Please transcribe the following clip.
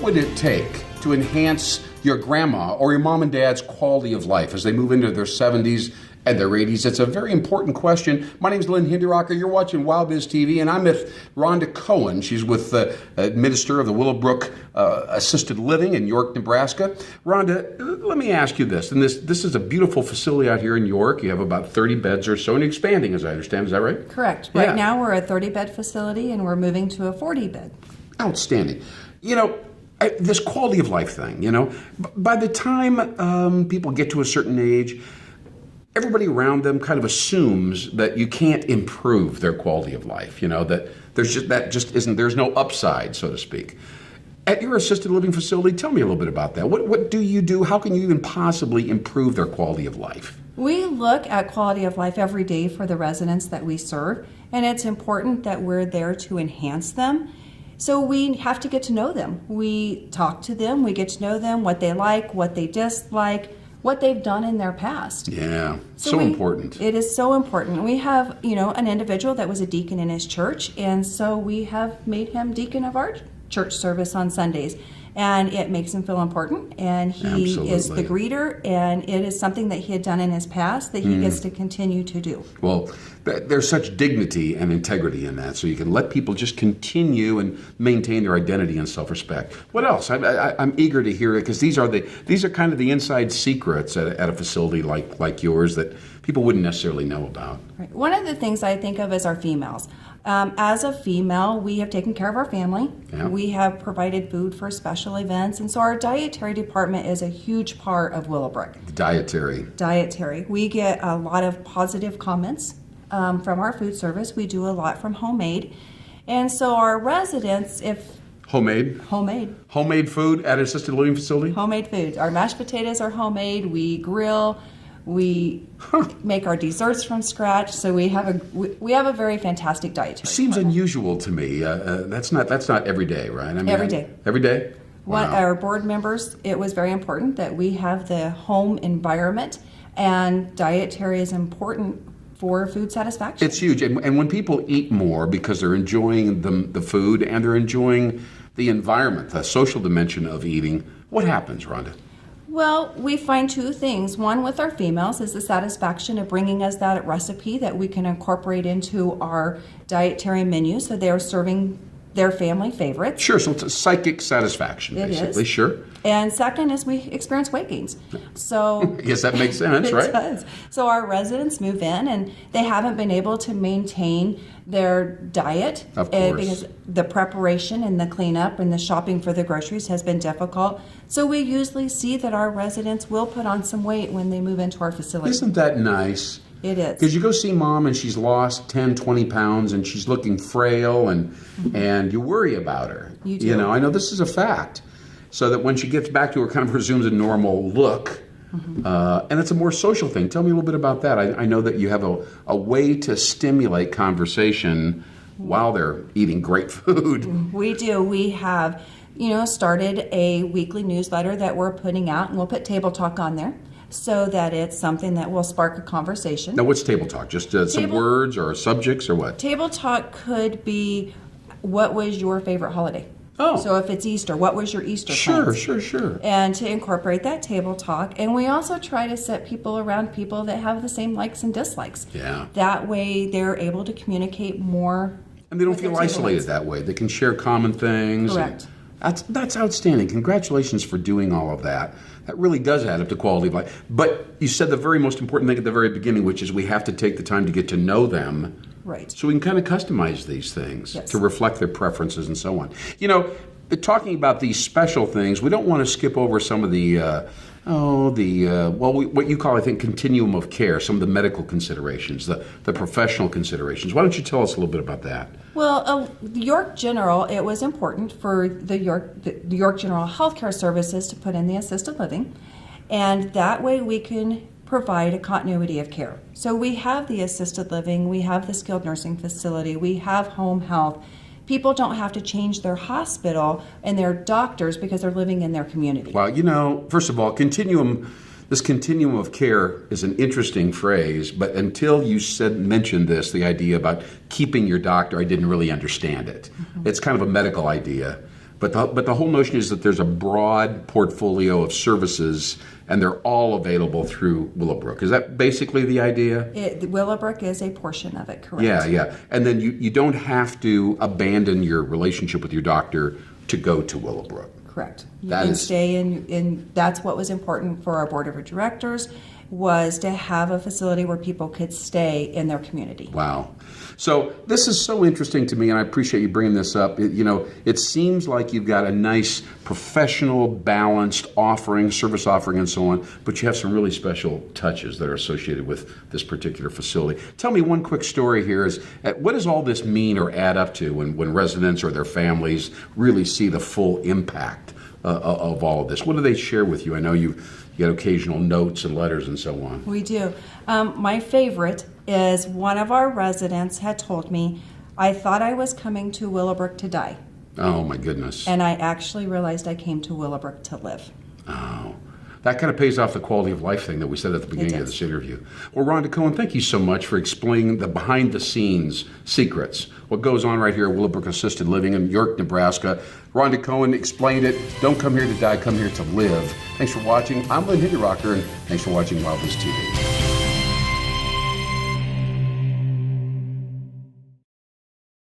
would it take to enhance your grandma or your mom and dad's quality of life as they move into their 70s and their 80s? It's a very important question. My name is Lynn Hinderocker. You're watching WowBiz TV, and I'm with Rhonda Cohen. She's with the Minister of the Willow Brook Assisted Living in York, Nebraska. Rhonda, let me ask you this. And this is a beautiful facility out here in York. You have about 30 beds or so, and expanding, as I understand. Is that right? Correct. Right now we're a 30-bed facility, and we're moving to a 40-bed. Outstanding. This quality of life thing, by the time people get to a certain age, everybody around them kind of assumes that you can't improve their quality of life, that there's no upside, so to speak. At your assisted living facility, tell me a little bit about that. What do you do? How can you even possibly improve their quality of life? We look at quality of life every day for the residents that we serve, and it's important that we're there to enhance them. So we have to get to know them. We talk to them, we get to know them, what they like, what they dislike, what they've done in their past. Yeah, so important. It is so important. We have, an individual that was a deacon in his church, and so we have made him deacon of our church service on Sundays. And it makes him feel important, and he is the greeter, and it is something that he had done in his past that he gets to continue to do. Well, there's such dignity and integrity in that, so you can let people just continue and maintain their identity and self-respect. What else? I'm eager to hear it, because these are kind of the inside secrets at a facility like yours that people wouldn't necessarily know about. Right. One of the things I think of is our females. As a female, we have taken care of our family. Yeah. We have provided food for special events, and so our dietary department is a huge part of Willowbrook. Dietary. We get a lot of positive comments from our food service. We do a lot from homemade, and so our residents, if Homemade food at an assisted living facility? Homemade food. Our mashed potatoes are homemade. We grill. We make our desserts from scratch, so we have a very fantastic dietary. Seems unusual to me. That's not every day, right? Every day. Every day? Wow. Our board members, it was very important that we have the home environment, and dietary is important for food satisfaction. It's huge, and when people eat more because they're enjoying the food and they're enjoying the environment, the social dimension of eating, what happens, Rhonda? Well, we find two things. One, with our females, is the satisfaction of bringing us that recipe that we can incorporate into our dietary menu, so they're serving their family favorites. Sure, so it's a psychic satisfaction, basically. Sure. And second is we experience weight gains. So yes, that makes sense, right? It does. So our residents move in, and they haven't been able to maintain their diet. Of course. Because the preparation and the cleanup and the shopping for the groceries has been difficult. So we usually see that our residents will put on some weight when they move into our facility. Isn't that nice? It is. Because you go see mom and she's lost 10, 20 pounds and she's looking frail and you worry about her. You do. I know this is a fact. So that when she gets back to her, kind of resumes a normal look. And it's a more social thing. Tell me a little bit about that. I know that you have a way to stimulate conversation while they're eating great food. We do. We have, started a weekly newsletter that we're putting out, and we'll put Table Talk on there, so that it's something that will spark a conversation. Now, what's Table Talk? Just some words or subjects or what? Table Talk could be, what was your favorite holiday? Oh. So if it's Easter, what was your Easter plans? Sure. And to incorporate that table talk. And we also try to set people around people that have the same likes and dislikes. Yeah. That way they're able to communicate more. And they don't feel isolated that way. They can share common things. Correct. That's outstanding. Congratulations for doing all of that. That really does add up to quality of life. But you said the very most important thing at the very beginning, which is we have to take the time to get to know them. Right. So we can kind of customize these things to reflect their preferences and so on. Talking about these special things, we don't want to skip over some of what you call, I think, continuum of care, some of the medical considerations, the professional considerations. Why don't you tell us a little bit about that? Well, York General, it was important for the York General Healthcare Services to put in the assisted living, and that way we can provide a continuity of care. So we have the assisted living, we have the skilled nursing facility, we have home health. People don't have to change their hospital and their doctors because they're living in their community. Well, first of all, this continuum of care is an interesting phrase, but until you mentioned this, the idea about keeping your doctor, I didn't really understand it. It's kind of a medical idea. But the whole notion is that there's a broad portfolio of services, and they're all available through Willowbrook. Is that basically the idea? Willowbrook is a portion of it, correct? Yeah. And then you don't have to abandon your relationship with your doctor to go to Willowbrook. Correct. You can stay in. That's what was important for our board of directors, was to have a facility where people could stay in their community. Wow. So this is so interesting to me, and I appreciate you bringing this up. It seems like you've got a nice, professional, balanced offering, service offering, and so on, but you have some really special touches that are associated with this particular facility. Tell me one quick story here is, what does all this mean or add up to when residents or their families really see the full impact of all of this? What do they share with you? I know you get occasional notes and letters and so on. We do. My favorite is one of our residents had told me, I thought I was coming to Willowbrook to die. Oh, my goodness. And I actually realized I came to Willowbrook to live. Oh. That kind of pays off the quality of life thing that we said at the beginning of this interview. Well, Rhonda Cohen, thank you so much for explaining the behind-the-scenes secrets, what goes on right here at Willowbrook Assisted Living in York, Nebraska. Rhonda Cohen explained it. Don't come here to die, come here to live. Thanks for watching. I'm Lynn Hinderocker, and thanks for watching WowBiz TV.